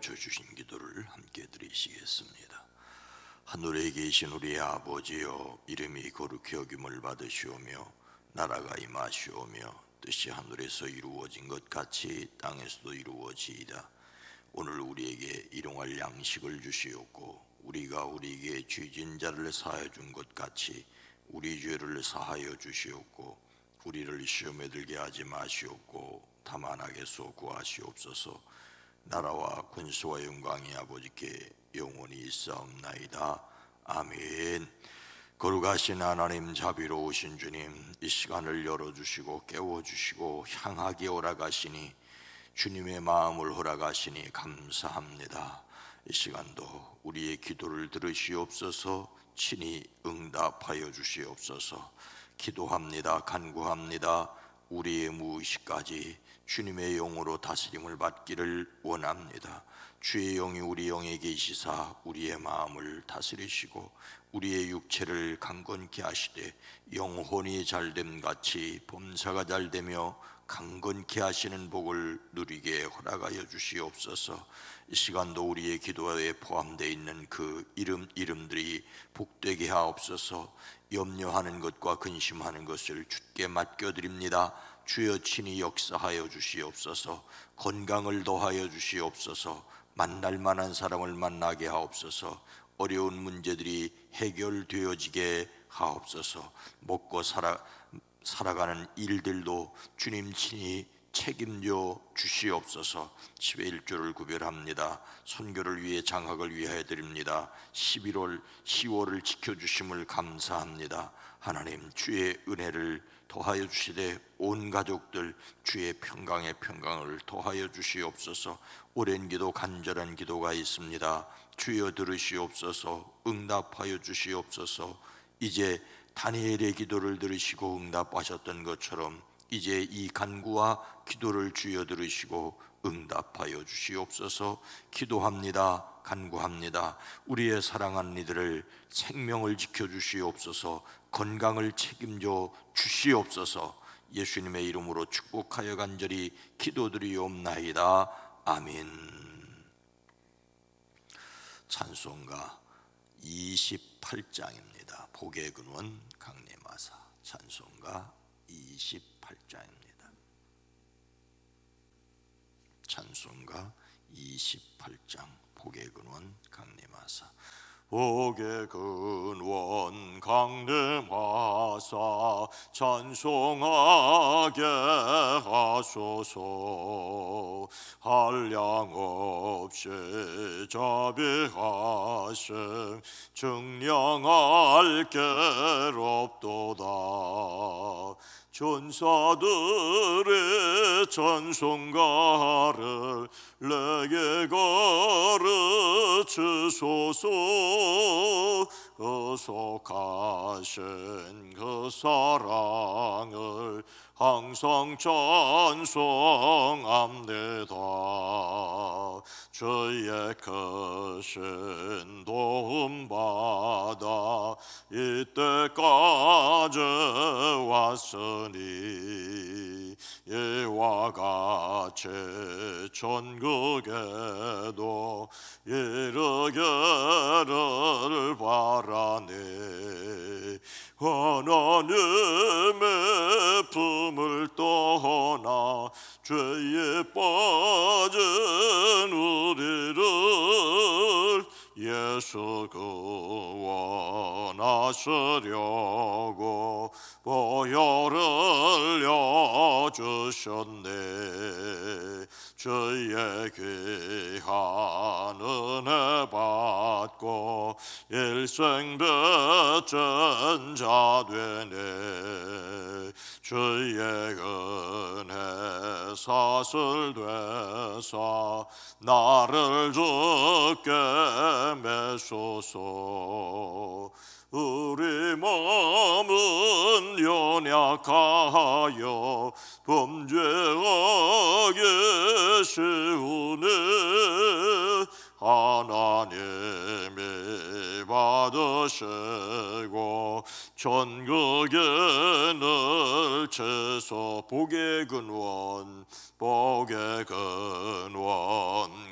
가르쳐 주신 기도를 함께 드리시겠습니다. 하늘에 계신 우리 아버지여, 이름이 거룩히 여김을 받으시오며 나라가 임하시오며 뜻이 하늘에서 이루어진 것 같이 땅에서도 이루어지이다. 오늘 우리에게 일용할 양식을 주시옵고 우리가 우리에게 죄진 자를 사하여 준 것 같이 우리 죄를 사하여 주시옵고 우리를 시험에 들게 하지 마시옵고 다만 악에서 구하시옵소서. 나라와 권세와 영광이 아버지께 영원히 있사옵나이다. 아멘. 거룩하신 하나님, 자비로우신 주님, 이 시간을 열어주시고 깨워주시고 향하게 허락하시니 주님의 마음을 허락하시니 감사합니다. 이 시간도 우리의 기도를 들으시옵소서. 친히 응답하여 주시옵소서. 기도합니다. 간구합니다. 우리의 무의식까지 주님의 영으로 다스림을 받기를 원합니다. 주의 영이 우리 영에 계시사 우리의 마음을 다스리시고 우리의 육체를 강건케 하시되 영혼이 잘됨 같이 범사가 잘되며 강건케 하시는 복을 누리게 허락하여 주시옵소서. 이 시간도 우리의 기도에 포함되어 있는 그 이름들이 복되게 하옵소서. 염려하는 것과 근심하는 것을 주께 맡겨드립니다. 주여 친히 역사하여 주시옵소서. 건강을 더하여 주시옵소서. 만날 만한 사람을 만나게 하옵소서. 어려운 문제들이 해결되어지게 하옵소서. 먹고 살아가는 일들도 주님 친히 책임져 주시옵소서. 10의 1조를 구별합니다. 선교를 위해 장학을 위하여 드립니다. 10월을 지켜주심을 감사합니다. 하나님, 주의 은혜를 더하여 주시되 온 가족들 주의 평강의 평강을 더하여 주시옵소서. 오랜 기도, 간절한 기도가 있습니다. 주여 들으시옵소서. 응답하여 주시옵소서. 이제 다니엘의 기도를 들으시고 응답하셨던 것처럼 이제 이 간구와 기도를 주여 들으시고 응답하여 주시옵소서. 기도합니다. 간구합니다. 우리의 사랑하는 이들을 생명을 지켜주시옵소서. 건강을 책임져 주시옵소서. 예수님의 이름으로 축복하여 간절히 기도드리옵나이다. 아멘. 찬송가 28장입니다. 복의 근원 강림하사. 찬송가 28장입니다. 찬송가 28장 복의 근원 강림하사. 복의 근원 강림하사 찬송하게 하소서. 한량 없이 자비하심 증량할 괴롭도다. 천사들의 찬송가를 내게 가르치소서. 거속하신 그 사랑을 항상 찬송합니다. 주의 크신 도움받아 이때까지 왔으니 이와 같이 천국에도 이르기를 바라네. 하나님의 품을 떠나 죄에 빠진 우리를 예수 구원하시려고 보혈을 내어주셨네. 주의 귀한 은혜 받고 일생 빚진 자 되네. 주의 은혜 사슬되사 나를 주께 매소서. 우리 마음은 연약하여 범죄하기 쉬우네. 하나님이 받으시고 전국에 늘 채서 복의 근원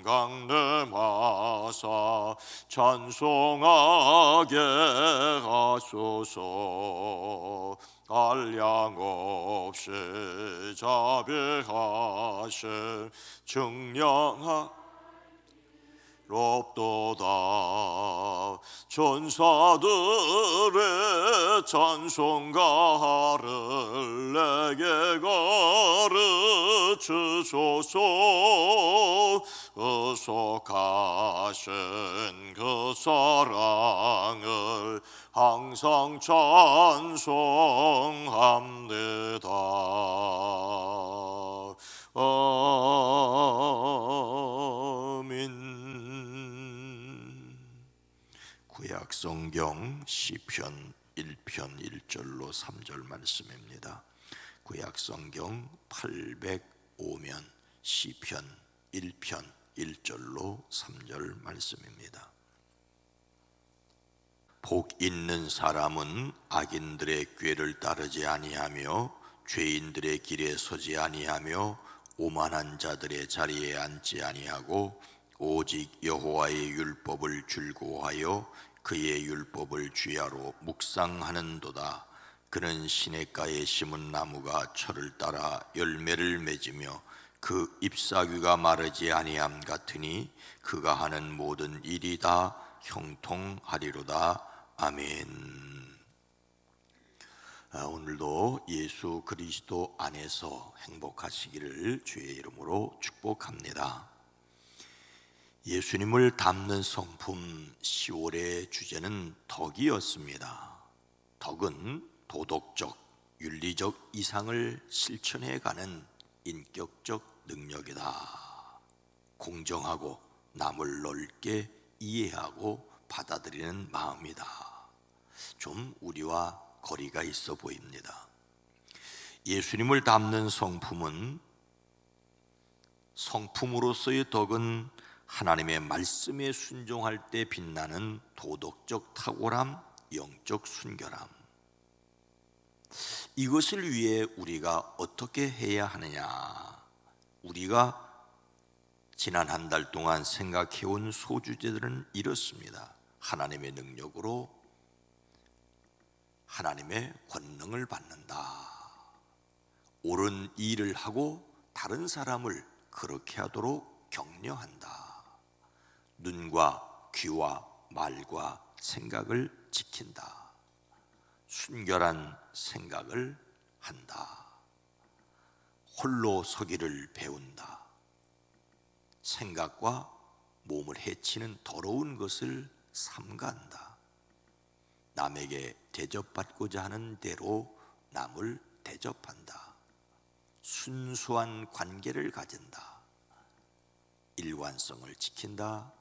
강림하사 찬송하게 하소서. 한량 없이 자비하신 증량하 롭도다. 천사들의 찬송가를 내게 가르치소서. 어속하신 그 사랑을 항상 찬송합니다. 아멘. 구약 성경 시편 1편 1절로 3절 말씀입니다. 구약 성경 805면 시편 1편 1절로 3절 말씀입니다. 복 있는 사람은 악인들의 꾀를 따르지 아니하며 죄인들의 길에 서지 아니하며 오만한 자들의 자리에 앉지 아니하고 오직 여호와의 율법을 즐거워하여 그의 율법을 주야로 묵상하는도다. 그는 시냇가에 심은 나무가 철을 따라 열매를 맺으며 그 잎사귀가 마르지 아니함 같으니 그가 하는 모든 일이 다 형통하리로다. 아멘. 오늘도 예수 그리스도 안에서 행복하시기를 주의 이름으로 축복합니다. 예수님을 담는 성품 10월의 주제는 덕이었습니다. 덕은 도덕적, 윤리적 이상을 실천해가는 인격적 능력이다. 공정하고 남을 넓게 이해하고 받아들이는 마음이다. 좀 우리와 거리가 있어 보입니다. 예수님을 담는 성품으로서의 덕은 하나님의 말씀에 순종할 때 빛나는 도덕적 탁월함, 영적 순결함. 이것을 위해 우리가 어떻게 해야 하느냐? 우리가 지난 한 달 동안 생각해온 소주제들은 이렇습니다. 하나님의 능력으로 하나님의 권능을 받는다. 옳은 일을 하고 다른 사람을 그렇게 하도록 격려한다. 눈과 귀와 말과 생각을 지킨다. 순결한 생각을 한다. 홀로 서기를 배운다. 생각과 몸을 해치는 더러운 것을 삼가한다. 남에게 대접받고자 하는 대로 남을 대접한다. 순수한 관계를 가진다. 일관성을 지킨다.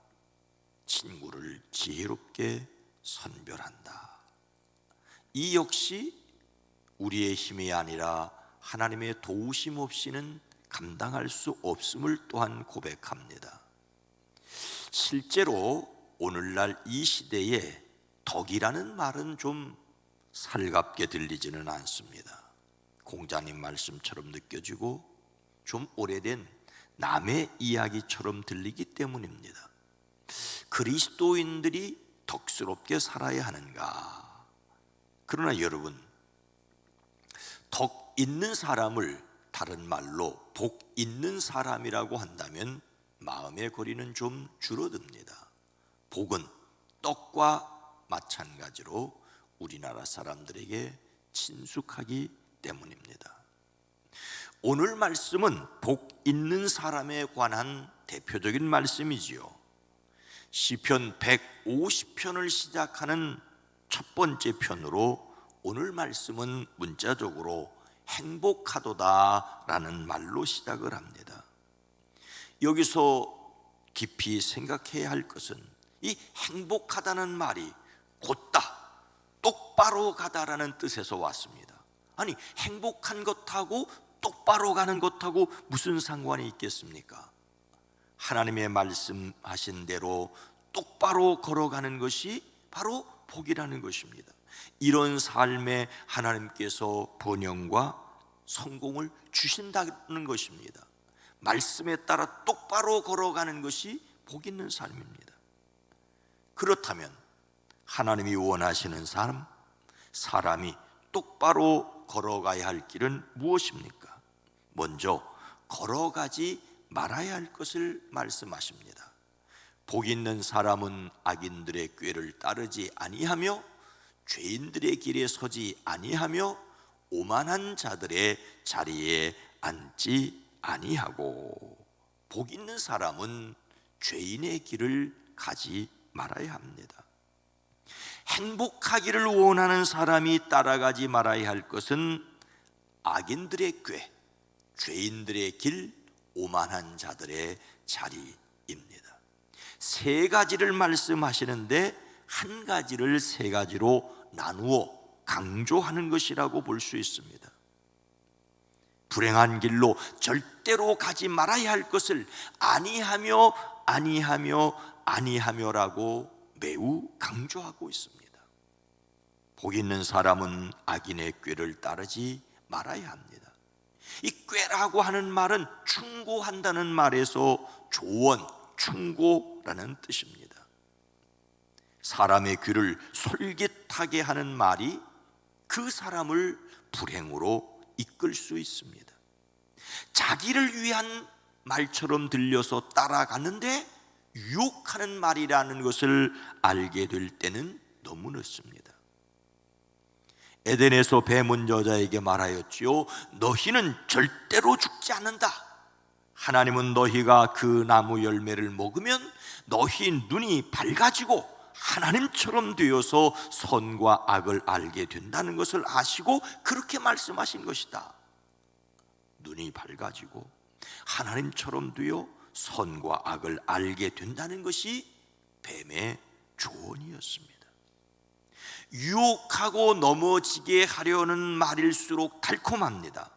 친구를 지혜롭게 선별한다. 이 역시 우리의 힘이 아니라 하나님의 도우심 없이는 감당할 수 없음을 또한 고백합니다. 실제로 오늘날 이 시대에 덕이라는 말은 좀 살갑게 들리지는 않습니다. 공자님 말씀처럼 느껴지고 좀 오래된 남의 이야기처럼 들리기 때문입니다. 그리스도인들이 덕스럽게 살아야 하는가? 그러나 여러분, 덕 있는 사람을 다른 말로 복 있는 사람이라고 한다면 마음의 거리는 좀 줄어듭니다. 복은 떡과 마찬가지로 우리나라 사람들에게 친숙하기 때문입니다. 오늘 말씀은 복 있는 사람에 관한 대표적인 말씀이지요. 시편 150편을 시작하는 첫 번째 편으로 오늘 말씀은 문자적으로 행복하도다라는 말로 시작을 합니다. 여기서 깊이 생각해야 할 것은 이 행복하다는 말이 곧다, 똑바로 가다라는 뜻에서 왔습니다. 아니, 행복한 것하고 똑바로 가는 것하고 무슨 상관이 있겠습니까? 하나님의 말씀하신 대로 똑바로 걸어가는 것이 바로 복이라는 것입니다. 이런 삶에 하나님께서 번영과 성공을 주신다는 것입니다. 말씀에 따라 똑바로 걸어가는 것이 복 있는 삶입니다. 그렇다면 하나님이 원하시는 삶, 사람이 똑바로 걸어가야 할 길은 무엇입니까? 먼저 걸어가지 말아야 할 것을 말씀하십니다. 복 있는 사람은 악인들의 꾀를 따르지 아니하며 죄인들의 길에 서지 아니하며 오만한 자들의 자리에 앉지 아니하고, 복 있는 사람은 죄인의 길을 가지 말아야 합니다. 행복하기를 원하는 사람이 따라가지 말아야 할 것은 악인들의 꾀, 죄인들의 길, 오만한 자들의 자리입니다. 세 가지를 말씀하시는데 한 가지를 세 가지로 나누어 강조하는 것이라고 볼 수 있습니다. 불행한 길로 절대로 가지 말아야 할 것을 아니하며 아니하며라고 매우 강조하고 있습니다. 복 있는 사람은 악인의 꾀를 따르지 말아야 합니다. 이 꾀라고 하는 말은 충고한다는 말에서 조언, 충고라는 뜻입니다. 사람의 귀를 솔깃하게 하는 말이 그 사람을 불행으로 이끌 수 있습니다. 자기를 위한 말처럼 들려서 따라가는데 유혹하는 말이라는 것을 알게 될 때는 너무 늦습니다. 에덴에서 뱀은 여자에게 말하였지요, 너희는 절대로 죽지 않는다. 하나님은 너희가 그 나무 열매를 먹으면 너희 눈이 밝아지고 하나님처럼 되어서 선과 악을 알게 된다는 것을 아시고 그렇게 말씀하신 것이다. 눈이 밝아지고 하나님처럼 되어 선과 악을 알게 된다는 것이 뱀의 조언이었습니다. 유혹하고 넘어지게 하려는 말일수록 달콤합니다.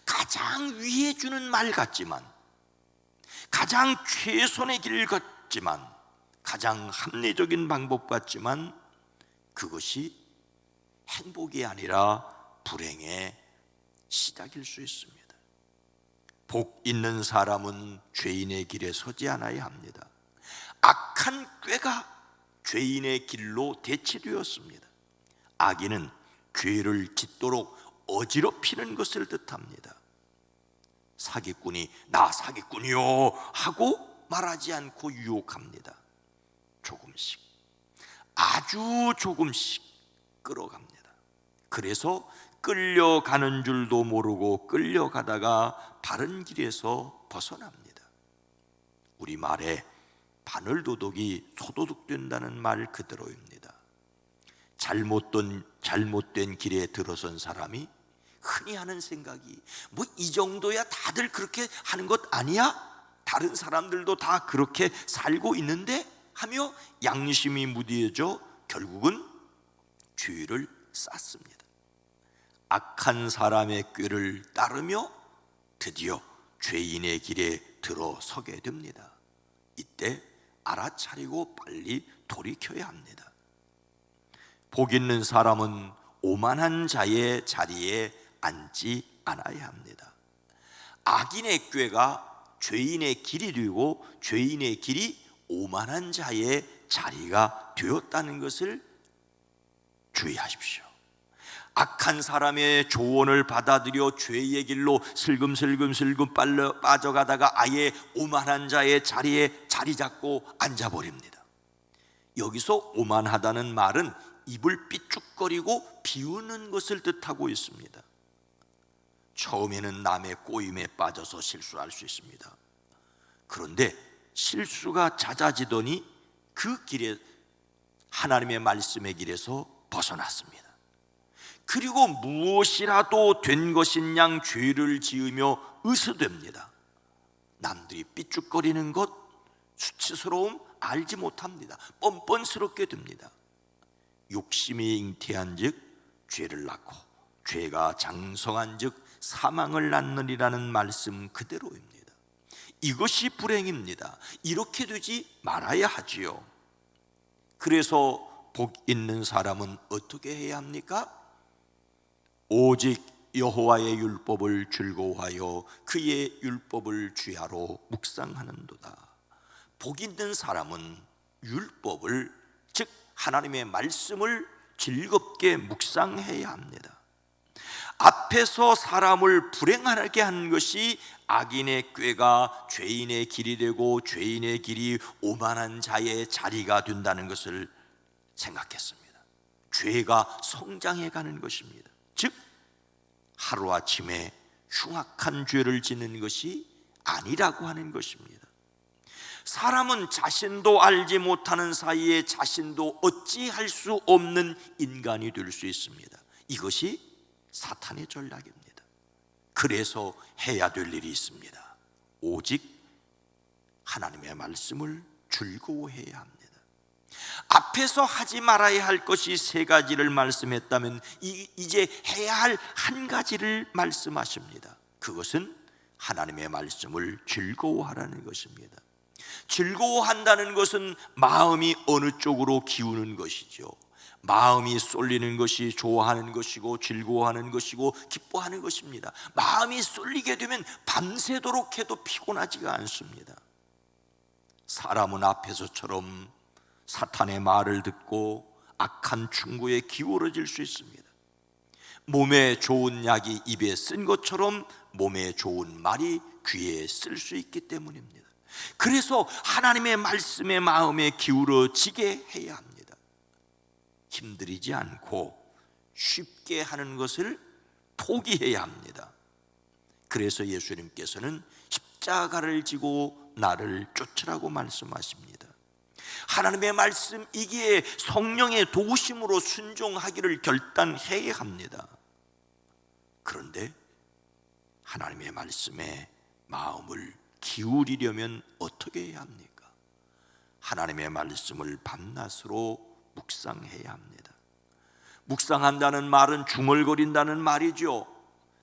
가장 위해 주는 말 같지만, 가장 최선의 길 같지만, 가장 합리적인 방법 같지만 그것이 행복이 아니라 불행의 시작일 수 있습니다. 복 있는 사람은 죄인의 길에 서지 않아야 합니다. 악한 꾀가 죄인의 길로 대치되었습니다. 악인은 죄를 짓도록 어지럽히는 것을 뜻합니다. 사기꾼이 나 사기꾼이요 하고 말하지 않고 유혹합니다. 조금씩, 아주 조금씩 끌어갑니다. 그래서 끌려가는 줄도 모르고 끌려가다가 바른 길에서 벗어납니다. 우리말에 바늘도둑이 소도둑 된다는 말 그대로입니다. 잘못된 길에 들어선 사람이 흔히 하는 생각이 뭐 이 정도야 다들 그렇게 하는 것 아니야? 다른 사람들도 다 그렇게 살고 있는데? 하며 양심이 무디어져 결국은 죄를 쌓습니다. 악한 사람의 꾀를 따르며 드디어 죄인의 길에 들어서게 됩니다. 이때 알아차리고 빨리 돌이켜야 합니다. 복 있는 사람은 오만한 자의 자리에 앉지 않아야 합니다. 악인의 꾀가 죄인의 길이 되고 죄인의 길이 오만한 자의 자리가 되었다는 것을 주의하십시오. 악한 사람의 조언을 받아들여 죄의 길로 슬금슬금 빠져가다가 아예 오만한 자의 자리에 자리 잡고 앉아버립니다. 여기서 오만하다는 말은 입을 삐죽거리고 비우는 것을 뜻하고 있습니다. 처음에는 남의 꼬임에 빠져서 실수할 수 있습니다. 그런데 실수가 잦아지더니 그 길에, 하나님의 말씀의 길에서 벗어났습니다. 그리고 무엇이라도 된 것인 양 죄를 지으며 의스됩니다. 남들이 삐죽거리는 것, 수치스러움 알지 못합니다. 뻔뻔스럽게 됩니다. 욕심이 잉태한 즉 죄를 낳고 죄가 장성한 즉 사망을 낳느니라는 말씀 그대로입니다. 이것이 불행입니다. 이렇게 되지 말아야 하지요. 그래서 복 있는 사람은 어떻게 해야 합니까? 오직 여호와의 율법을 즐거워하여 그의 율법을 주야로 묵상하는도다. 복 있는 사람은 율법을, 즉 하나님의 말씀을 즐겁게 묵상해야 합니다. 앞에서 사람을 불행하게 한 것이 악인의 꾀가 죄인의 길이 되고 죄인의 길이 오만한 자의 자리가 된다는 것을 생각했습니다. 죄가 성장해 가는 것입니다. 즉 하루아침에 흉악한 죄를 짓는 것이 아니라고 하는 것입니다. 사람은 자신도 알지 못하는 사이에 자신도 어찌할 수 없는 인간이 될 수 있습니다. 이것이 사탄의 전략입니다. 그래서 해야 될 일이 있습니다. 오직 하나님의 말씀을 즐거워해야 합니다. 앞에서 하지 말아야 할 것이 세 가지를 말씀했다면 이제 해야 할 한 가지를 말씀하십니다. 그것은 하나님의 말씀을 즐거워하라는 것입니다. 즐거워한다는 것은 마음이 어느 쪽으로 기우는 것이죠. 마음이 쏠리는 것이 좋아하는 것이고 즐거워하는 것이고 기뻐하는 것입니다. 마음이 쏠리게 되면 밤새도록 해도 피곤하지가 않습니다. 사람은 앞에서처럼 사탄의 말을 듣고 악한 충고에 기울어질 수 있습니다. 몸에 좋은 약이 입에 쓴 것처럼 몸에 좋은 말이 귀에 쓸 수 있기 때문입니다. 그래서 하나님의 말씀에 마음에 기울어지게 해야 합니다. 힘들이지 않고 쉽게 하는 것을 포기해야 합니다. 그래서 예수님께서는 십자가를 지고 나를 쫓으라고 말씀하십니다. 하나님의 말씀이기에 성령의 도우심으로 순종하기를 결단해야 합니다. 그런데 하나님의 말씀에 마음을 기울이려면 어떻게 해야 합니까? 하나님의 말씀을 밤낮으로 묵상해야 합니다. 묵상한다는 말은 중얼거린다는 말이죠.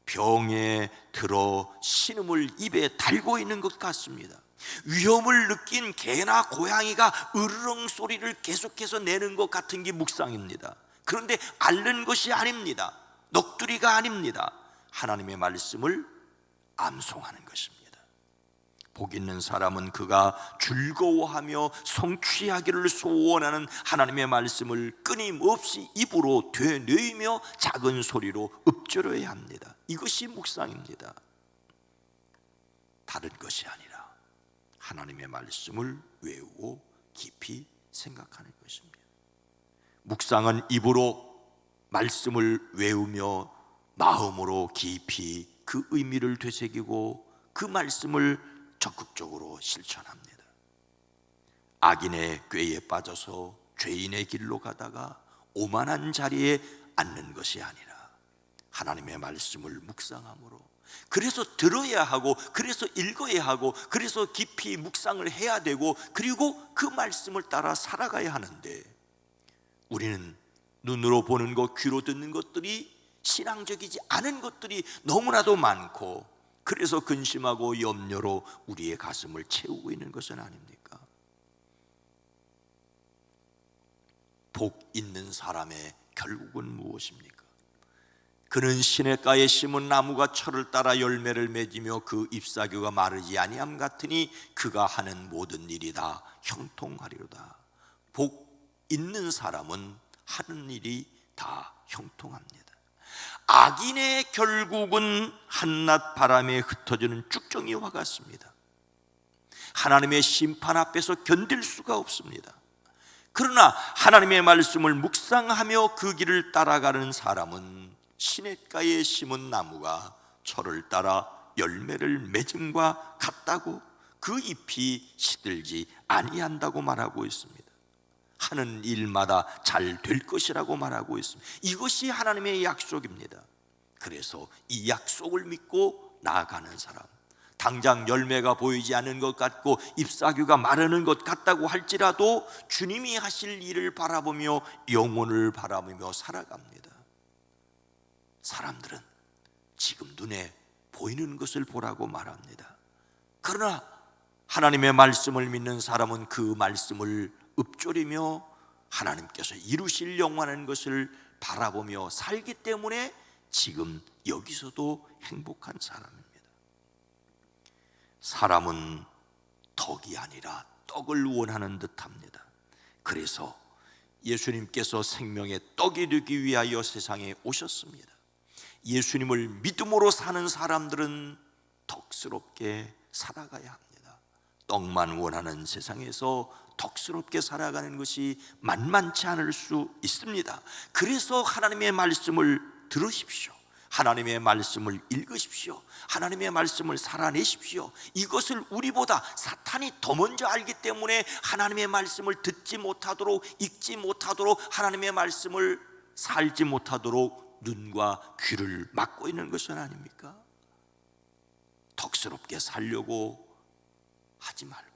병에 들어 신음을 입에 달고 있는 것 같습니다. 위험을 느낀 개나 고양이가 으르렁 소리를 계속해서 내는 것 같은 게 묵상입니다. 그런데 앓는 것이 아닙니다. 넋두리가 아닙니다. 하나님의 말씀을 암송하는 것입니다. 복 있는 사람은 그가 즐거워하며 성취하기를 소원하는 하나님의 말씀을 끊임없이 입으로 되뇌이며 작은 소리로 읊조려야 합니다. 이것이 묵상입니다. 다른 것이 아니라 하나님의 말씀을 외우고 깊이 생각하는 것입니다. 묵상은 입으로 말씀을 외우며 마음으로 깊이 그 의미를 되새기고 그 말씀을 적극적으로 실천합니다. 악인의 꾀에 빠져서 죄인의 길로 가다가 오만한 자리에 앉는 것이 아니라 하나님의 말씀을 묵상함으로, 그래서 들어야 하고 그래서 읽어야 하고 그래서 깊이 묵상을 해야 되고 그리고 그 말씀을 따라 살아가야 하는데, 우리는 눈으로 보는 것, 귀로 듣는 것들이 신앙적이지 않은 것들이 너무나도 많고, 그래서 근심하고 염려로 우리의 가슴을 채우고 있는 것은 아닙니까? 복 있는 사람의 결국은 무엇입니까? 그는 시냇가에 심은 나무가 철을 따라 열매를 맺으며 그 잎사귀가 마르지 아니함 같으니 그가 하는 모든 일이 다 형통하리로다. 복 있는 사람은 하는 일이 다 형통합니다. 악인의 결국은 한낮 바람에 흩어지는 쭉정이와 같습니다. 하나님의 심판 앞에서 견딜 수가 없습니다. 그러나 하나님의 말씀을 묵상하며 그 길을 따라가는 사람은 시냇가에 심은 나무가 철을 따라 열매를 맺음과 같다고, 그 잎이 시들지 아니한다고 말하고 있습니다. 하는 일마다 잘 될 것이라고 말하고 있습니다. 이것이 하나님의 약속입니다. 그래서 이 약속을 믿고 나아가는 사람, 당장 열매가 보이지 않는 것 같고 잎사귀가 마르는 것 같다고 할지라도 주님이 하실 일을 바라보며 영혼을 바라보며 살아갑니다. 사람들은 지금 눈에 보이는 것을 보라고 말합니다. 그러나 하나님의 말씀을 믿는 사람은 그 말씀을 읊조리며 하나님께서 이루실 영원한 것을 바라보며 살기 때문에 지금 여기서도 행복한 사람입니다. 사람은 덕이 아니라 떡을 원하는 듯합니다. 그래서 예수님께서 생명의 떡이 되기 위하여 세상에 오셨습니다. 예수님을 믿음으로 사는 사람들은 덕스럽게 살아가야 합니다. 떡만 원하는 세상에서 덕스럽게 살아가는 것이 만만치 않을 수 있습니다. 그래서 하나님의 말씀을 들으십시오. 하나님의 말씀을 읽으십시오. 하나님의 말씀을 살아내십시오. 이것을 우리보다 사탄이 더 먼저 알기 때문에 하나님의 말씀을 듣지 못하도록, 읽지 못하도록, 하나님의 말씀을 살지 못하도록 눈과 귀를 막고 있는 것은 아닙니까? 덕스럽게 살려고 하지 말고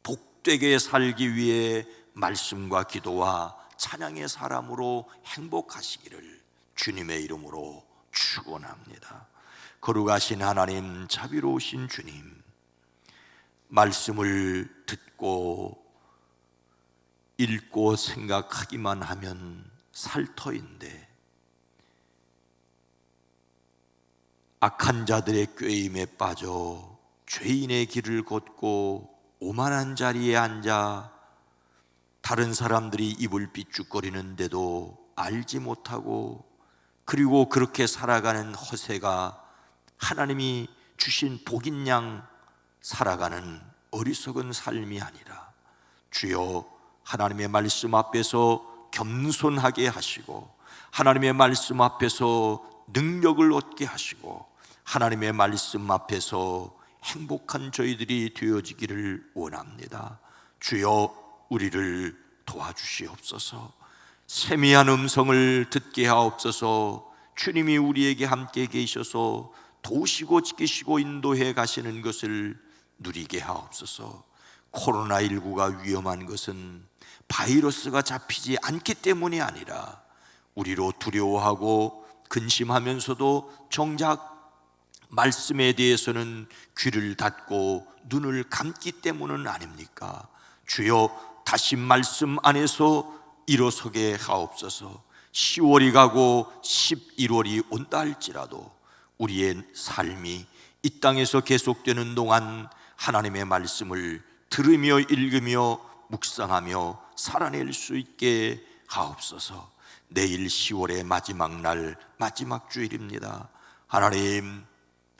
복되게 살기 위해 말씀과 기도와 찬양의 사람으로 행복하시기를 주님의 이름으로 축원합니다. 거룩하신 하나님, 자비로우신 주님, 말씀을 듣고 읽고 생각하기만 하면 살 터인데 악한 자들의 꾀임에 빠져 죄인의 길을 걷고 오만한 자리에 앉아 다른 사람들이 입을 삐죽거리는데도 알지 못하고, 그리고 그렇게 살아가는 허세가 하나님이 주신 복인 양 살아가는 어리석은 삶이 아니라, 주여 하나님의 말씀 앞에서 겸손하게 하시고 하나님의 말씀 앞에서 능력을 얻게 하시고 하나님의 말씀 앞에서 행복한 저희들이 되어지기를 원합니다. 주여 우리를 도와주시옵소서. 세미한 음성을 듣게 하옵소서. 주님이 우리에게 함께 계셔서 도우시고 지키시고 인도해 가시는 것을 누리게 하옵소서. 코로나19가 위험한 것은 바이러스가 잡히지 않기 때문이 아니라 우리로 두려워하고 근심하면서도 정작 말씀에 대해서는 귀를 닫고 눈을 감기 때문은 아닙니까? 주여 다시 말씀 안에서 일어서게 하옵소서. 10월이 가고 11월이 온다 할지라도 우리의 삶이 이 땅에서 계속되는 동안 하나님의 말씀을 들으며 읽으며 묵상하며 살아낼 수 있게 하옵소서. 내일 10월의 마지막 날, 마지막 주일입니다. 하나님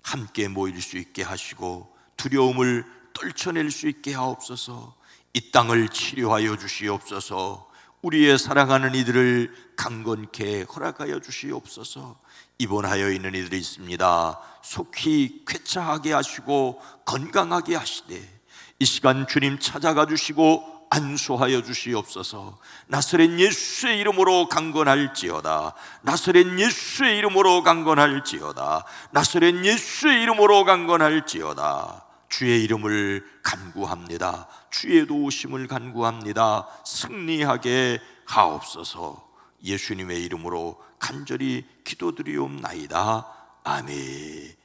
함께 모일 수 있게 하시고 두려움을 떨쳐낼 수 있게 하옵소서. 이 땅을 치료하여 주시옵소서. 우리의 사랑하는 이들을 강건케 허락하여 주시옵소서. 입원하여 있는 이들이 있습니다. 속히 쾌차하게 하시고 건강하게 하시되 이 시간 주님 찾아가 주시고 안수하여 주시옵소서. 나사렛 예수의 이름으로 강건할지어다. 나사렛 예수의 이름으로 강건할지어다. 나사렛 예수의 이름으로 강건할지어다. 주의 이름을 간구합니다. 주의 도우심을 간구합니다. 승리하게 하옵소서. 예수님의 이름으로 간절히 기도드리옵나이다. 아멘.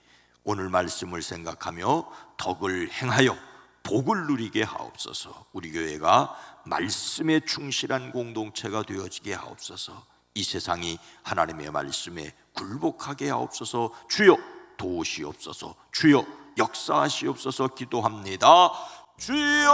오늘 말씀을 생각하며 덕을 행하여 복을 누리게 하옵소서. 우리 교회가 말씀에 충실한 공동체가 되어지게 하옵소서. 이 세상이 하나님의 말씀에 굴복하게 하옵소서. 주여 도우시옵소서. 주여 역사하시옵소서. 기도합니다. 주여